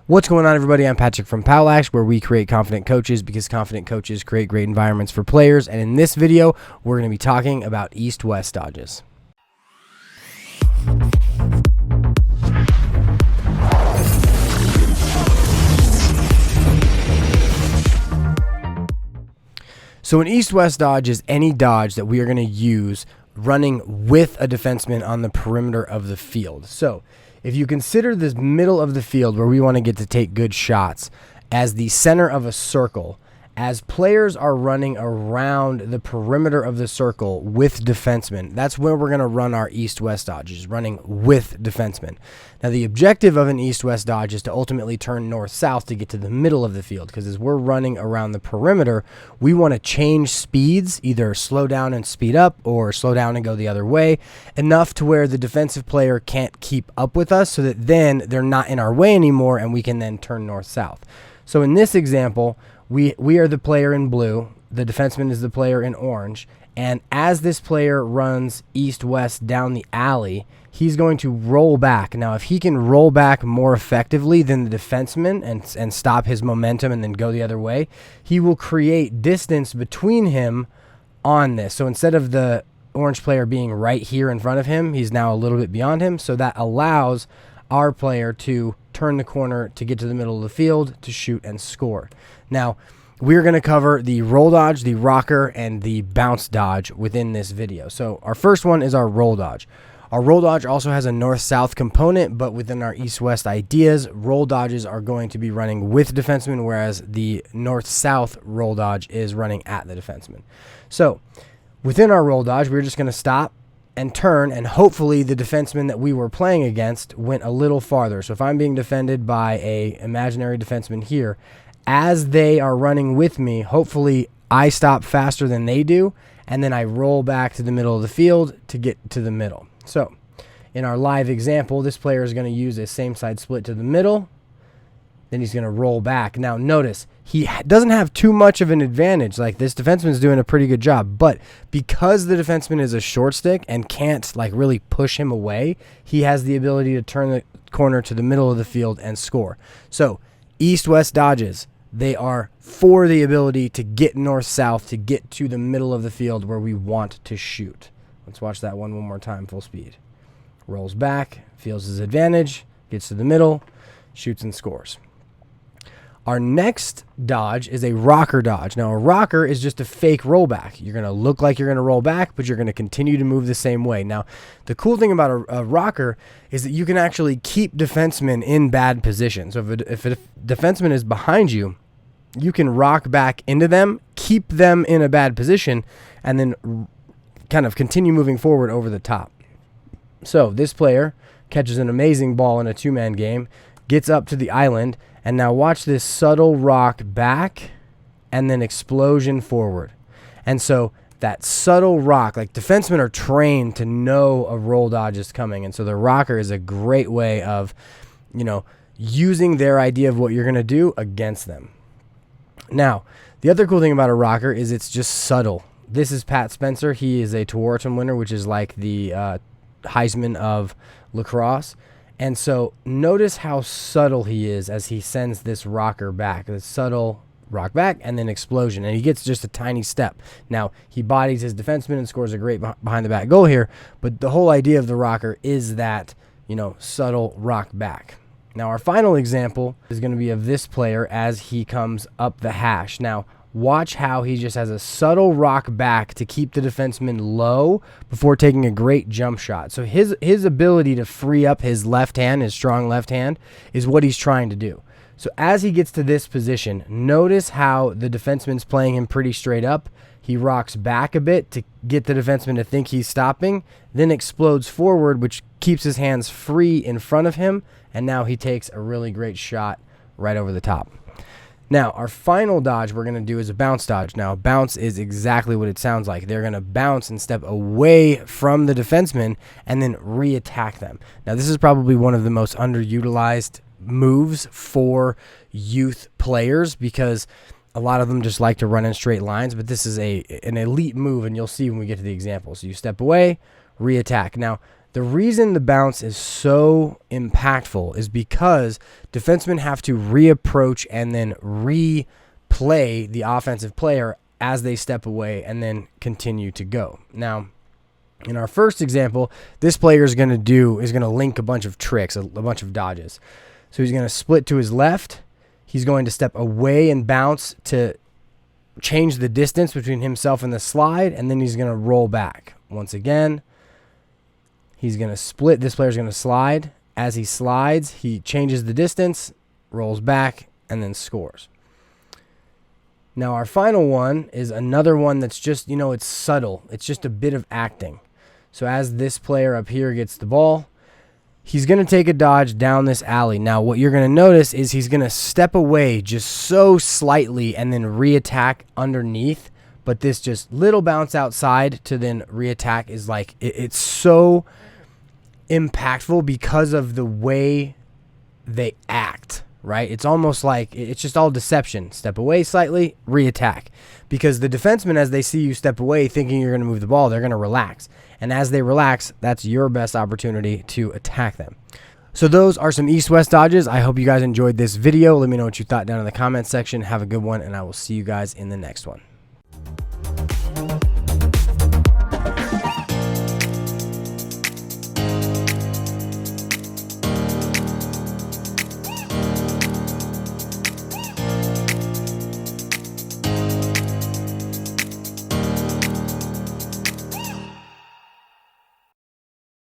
What's going on, everybody? I'm Patrick from POWLAX, where we create confident coaches because confident coaches create great environments for players. And in this video, we're going to be talking about east-west dodges. So an east-west dodge is any dodge that we are going to use running with a defenseman on the perimeter of the field. So if you consider this middle of the field where we want to get to take good shots as the center of a circle, as players are running around the perimeter of the circle with defensemen, that's where we're going to run our east-west dodges, running with defensemen. Now, the objective of an east-west dodge is to ultimately turn north-south to get to the middle of the field, because as we're running around the perimeter, we want to change speeds, either slow down and speed up or slow down and go the other way, enough to where the defensive player can't keep up with us so that then they're not in our way anymore and we can then turn north-south. So in this example, we are the player in blue, the defenseman is the player in orange, and as this player runs east-west down the alley, he's going to roll back. Now, if he can roll back more effectively than the defenseman and stop his momentum and then go the other way, he will create distance between him on this. So instead of the orange player being right here in front of him, he's now a little bit beyond him, so that allows our player to turn the corner to get to the middle of the field to shoot and score. Now, we're going to cover the roll dodge, the rocker, and the bounce dodge within this video. So our first one is our roll dodge. Our roll dodge also has a north-south component, but within our east-west ideas, roll dodges are going to be running with defensemen, whereas the north-south roll dodge is running at the defenseman. So within our roll dodge, we're just going to stop and turn, and hopefully the defenseman that we were playing against went a little farther. So if I'm being defended by a imaginary defenseman here, as they are running with me, hopefully I stop faster than they do, and then I roll back to the middle of the field to get to the middle. So in our live example, this player is going to use a same side split to the middle, then he's going to roll back. Now notice, he doesn't have too much of an advantage. Like, this defenseman's doing a pretty good job, but because the defenseman is a short stick and can't like really push him away, he has the ability to turn the corner to the middle of the field and score. So east-west dodges, they are for the ability to get north-south, to get to the middle of the field where we want to shoot. Let's watch that one more time, full speed. Rolls back, feels his advantage, gets to the middle, shoots and scores. Our next dodge is a rocker dodge. Now, a rocker is just a fake rollback. You're going to look like you're going to roll back, but you're going to continue to move the same way. Now, the cool thing about a rocker is that you can actually keep defensemen in bad position. So if a defenseman is behind you, you can rock back into them, keep them in a bad position, and then kind of continue moving forward over the top. So this player catches an amazing ball in a two-man game, gets up to the island, and now watch this subtle rock back and then explosion forward. And so that subtle rock, like, defensemen are trained to know a roll dodge is coming, and so the rocker is a great way of, using their idea of what you're going to do against them. Now, the other cool thing about a rocker is it's just subtle. This is Pat Spencer. He is a Tewaaraton winner, which is like the Heisman of Lacrosse. And so notice how subtle he is as he sends this rocker back. The subtle rock back and then explosion. And he gets just a tiny step. Now, he bodies his defenseman and scores a great behind-the-back goal here. But the whole idea of the rocker is that, subtle rock back. Now, our final example is going to be of this player as he comes up the hash. Now, watch how he just has a subtle rock back to keep the defenseman low before taking a great jump shot. So his ability to free up his left hand, his strong left hand, is what he's trying to do. So as he gets to this position, notice how the defenseman's playing him pretty straight up. He rocks back a bit to get the defenseman to think he's stopping, then explodes forward, which keeps his hands free in front of him, and now he takes a really great shot right over the top. Now, our final dodge we're going to do is a bounce dodge. Now, a bounce is exactly what it sounds like. They're going to bounce and step away from the defenseman and then re-attack them. Now, this is probably one of the most underutilized moves for youth players because a lot of them just like to run in straight lines, but this is an elite move, and you'll see when we get to the example. So you step away, re-attack. Now, The reason the bounce is so impactful is because defensemen have to reapproach and then replay the offensive player as they step away and then continue to go. Now, in our first example, this player is going to link a bunch of tricks, a bunch of dodges. So he's going to split to his left. He's going to step away and bounce to change the distance between himself and the slide, and then he's going to roll back. Once again, he's going to split. This player's going to slide. As he slides, he changes the distance, rolls back, and then scores. Now, our final one is another one that's just, it's subtle. It's just a bit of acting. So as this player up here gets the ball, he's going to take a dodge down this alley. Now, what you're going to notice is he's going to step away just so slightly and then reattack underneath. But this just little bounce outside to then reattack is like, it's so impactful because of the way they act, right? It's almost like it's just all deception. Step away slightly, reattack. Because the defensemen, as they see you step away thinking you're going to move the ball, they're going to relax. And as they relax, that's your best opportunity to attack them. So those are some east-west dodges. I hope you guys enjoyed this video. Let me know what you thought down in the comments section. Have a good one, and I will see you guys in the next one.